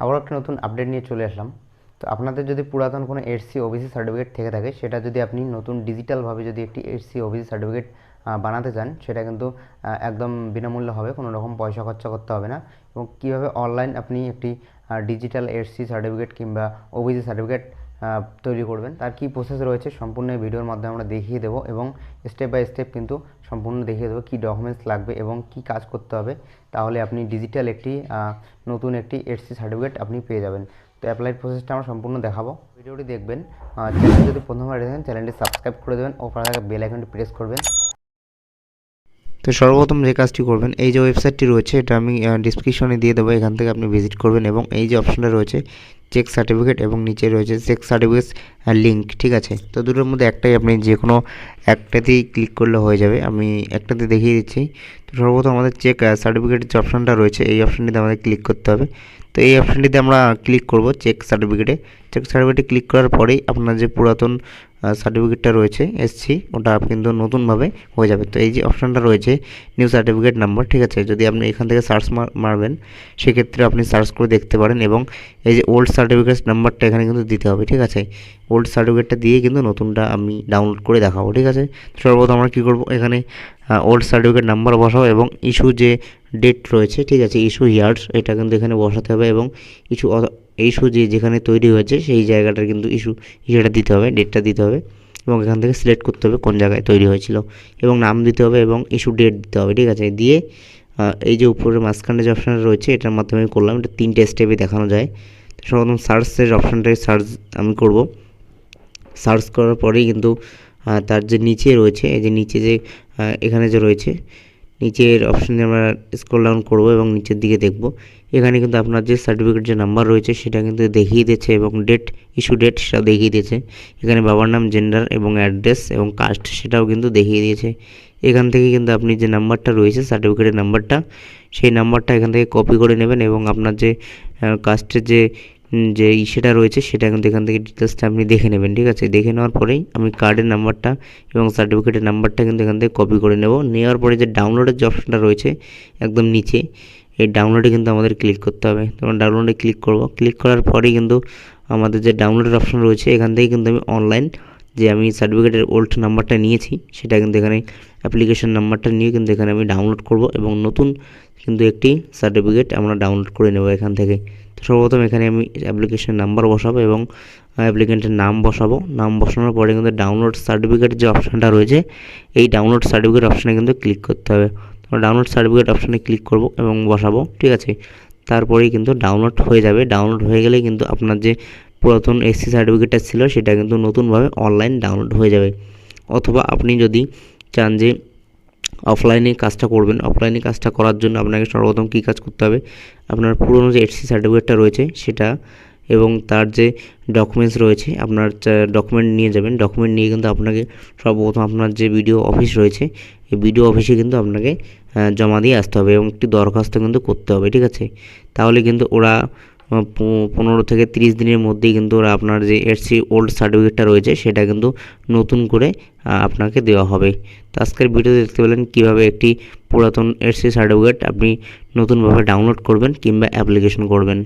আবার একটা নতুন আপডেট নিয়ে চলে আসলাম। তো আপনাদের যদি পুরাতন কোনো এসসি ওবিসি সার্টিফিকেট থেকে থাকে, সেটা যদি আপনি নতুন ডিজিটালভাবে যদি একটি এসসি ওবিসি সার্টিফিকেট বানাতে চান, সেটা কিন্তু একদম বিনামূল্যে হবে, কোনো রকম পয়সা খরচা করতে হবে না। এবং কীভাবে অনলাইন আপনি একটি ডিজিটাল এসসি সার্টিফিকেট কিংবা ওবিসি সার্টিফিকেট তৈরি করবেন, তার কী প্রসেস রয়েছে সম্পূর্ণ এই ভিডিওর মাধ্যমে আমরা দেখিয়ে দেবো, এবং স্টেপ বাই স্টেপ কিন্তু সম্পূর্ণ দেখিয়ে দেবো কী ডকুমেন্টস লাগবে এবং কী কাজ করতে হবে। তাহলে আপনি ডিজিটাল একটি নতুন একটি এসসি সার্টিফিকেট আপনি পেয়ে যাবেন। তো অ্যাপ্লাই প্রসেসটা আমরা সম্পূর্ণ দেখাবো, ভিডিওটি দেখবেন। চ্যানেল যদি প্রথমবার দেখেন, চ্যানেলটি সাবস্ক্রাইব করে দেবেন ও পাশে থাকা বেল আইকনটি প্রেস করবেন। তো সর্বপ্রথম যে কাজটি করবেন, এই যে ওয়েবসাইটটি রয়েছে এটা আমি ডিসক্রিপশনে দিয়ে দেবো, এখান থেকে আপনি ভিজিট করবেন এবং এই যে অপশনটা রয়েছে চেক সার্টিফিকেট এবং নিচে রয়েছে চেক সার্টিফিকেট লিঙ্ক, ঠিক আছে। তো দুটোর মধ্যে একটাই, আপনি যে কোনো একটাতেই ক্লিক করলে হয়ে যাবে। আমি একটাতে দেখিয়ে দিচ্ছি। তো সর্বপ্রথম আমাদের চেক সার্টিফিকেটের যে অপশনটা রয়েছে এই অপশনটিতে আমাদের ক্লিক করতে হবে। তো এই অপশনটিতে আমরা ক্লিক করব চেক সার্টিফিকেটে। চেক সার্টিফিকেটে ক্লিক করার পরেই আপনার যে পুরাতন সার্টিফিকেটটা রয়েছে এসসি, ওটা কিন্তু নতুনভাবে হয়ে যাবে। তো এই যে অপশানটা রয়েছে নিউ সার্টিফিকেট নাম্বার, ঠিক আছে। যদি আপনি এখান থেকে সার্চ মারবেন, সেক্ষেত্রে আপনি সার্চ করে দেখতে পারেন এবং এই যে ওল্ড সার্টিফিকেট নাম্বারটা এখানে কিন্তু দিতে হবে, ঠিক আছে। ওল্ড সার্টিফিকেটটা দিয়ে কিন্তু নতুনটা আমি ডাউনলোড করে দেখাবো, ঠিক আছে। সর্বপ্রথম আমরা কী করবো, এখানে ওল্ড সার্টিফিকেট নাম্বার বসাবো এবং ইস্যু যে ডেট রয়েছে, ঠিক আছে, ইস্যু ইয়ার্স, এটা কিন্তু এখানে বসাতে হবে এবং ইস্যু যেখানে তৈরি হয়েছে সেই জায়গাটার কিন্তু ইস্যুটা দিতে হবে, ডেটটা দিতে হবে এবং এখান থেকে সিলেক্ট করতে হবে কোন জায়গায় তৈরি হয়েছিল এবং নাম দিতে হবে এবং ইস্যু ডেট দিতে হবে, ঠিক আছে। দিয়ে এই যে উপরের মাঝখানে যে অপশানটা রয়েছে এটার মাধ্যমে আমি করলাম, এটা 3টে স্টেপে দেখানো যায়। সর্বপ্রথম সার্চের অপশানটায় সার্চ আমি করব। সার্চ করার পরেই কিন্তু তার যে নিচে রয়েছে, এই যে নিচে যে এখানে যে রয়েছে নিচের অপশানে আমরা স্ক্রল ডাউন করব এবং নিচের দিকে দেখব। এখানে কিন্তু আপনার যে সার্টিফিকেট যে নাম্বার রয়েছে সেটা কিন্তু দেখিয়ে দিচ্ছে এবং ইস্যু ডেট সেটাও দেখিয়ে দিয়েছে। এখানে বাবার নাম, জেন্ডার এবং অ্যাড্রেস এবং কাস্ট সেটাও কিন্তু দেখিয়ে দিয়েছে। এখান থেকে কিন্তু আপনি যে নাম্বারটা রয়েছে সার্টিফিকেটের নাম্বারটা, সেই নাম্বারটা এখান থেকে কপি করে নেবেন এবং আপনার যে কাস্টের যে সেটা রয়েছে সেটা কিন্তু এখান থেকে ডিটেলসটা আপনি দেখে নেবেন, ঠিক আছে। দেখে নেওয়ার পরেই আমি কার্ডের নাম্বারটা এবং সার্টিফিকেটের নাম্বারটা কিন্তু এখান থেকে কপি করে নেওয়ার পরে যে ডাউনলোডের যে অপশনটা রয়েছে একদম নিচে, এই ডাউনলোডে কিন্তু আমাদের ক্লিক করতে হবে। তখন ডাউনলোডে ক্লিক করব। ক্লিক করার পরেই কিন্তু আমাদের যে ডাউনলোডের অপশন রয়েছে এখান থেকে কিন্তু আমি অনলাইন যে আমি সার্টিফিকেটের ওল্ড নাম্বারটা নিয়েছি সেটা কিন্তু এখানে অ্যাপ্লিকেশন নাম্বারটা নিয়ে কিন্তু এখানে আমি ডাউনলোড করব এবং নতুন কিন্তু একটি সার্টিফিকেট আমরা ডাউনলোড করে নেব এখান থেকে। তো সর্বপ্রথম এখানে আমি অ্যাপ্লিকেশন নাম্বার বসাবো এবং অ্যাপ্লিকেন্টের নাম বসাবো। নাম বসানোর পরে কিন্তু ডাউনলোড সার্টিফিকেট যে অপশানটা রয়েছে এই ডাউনলোড সার্টিফিকেট অপশানে কিন্তু ক্লিক করতে হবে। আমরা ডাউনলোড সার্টিফিকেট অপশানে ক্লিক করব এবং বসাবো, ঠিক আছে। তারপরেই কিন্তু ডাউনলোড হয়ে যাবে। ডাউনলোড হয়ে গেলেই কিন্তু আপনার যে পুরাতন এসসি সার্টিফিকেটটা ছিল সেটা কিন্তু নতুনভাবে অনলাইন ডাউনলোড হয়ে যাবে। অথবা আপনি যদি চান যে অফলাইনে কাজটা করবেন, অফলাইনে কাজটা করার জন্য আপনাকে সর্বপ্রথম কী কাজ করতে হবে, আপনার পুরনো যে এসসি সার্টিফিকেটটা রয়েছে সেটা এবং তার যে ডকুমেন্টস রয়েছে আপনার ডকুমেন্ট নিয়ে যাবেন। ডকুমেন্ট নিয়ে কিন্তু আপনাকে সর্বপ্রথম আপনার যে বিডিও অফিস রয়েছে এই বিডিও অফিসে কিন্তু আপনাকে জমা দিয়ে আসতে হবে এবং একটি দরখাস্ত কিন্তু করতে হবে, ঠিক আছে। তাহলে কিন্তু ওরা 15 থেকে 30 দিনের মধ্যেই কিন্তু ওরা আপনার যে এসসি ওল্ড সার্টিফিকেটটা রয়েছে সেটা কিন্তু নতুন করে আপনাকে দেওয়া হবে। তো আজকের ভিডিওতে দেখতে পেলেন কীভাবে একটি পুরাতন এসসি সার্টিফিকেট আপনি নতুনভাবে ডাউনলোড করবেন কিংবা অ্যাপ্লিকেশন করবেন।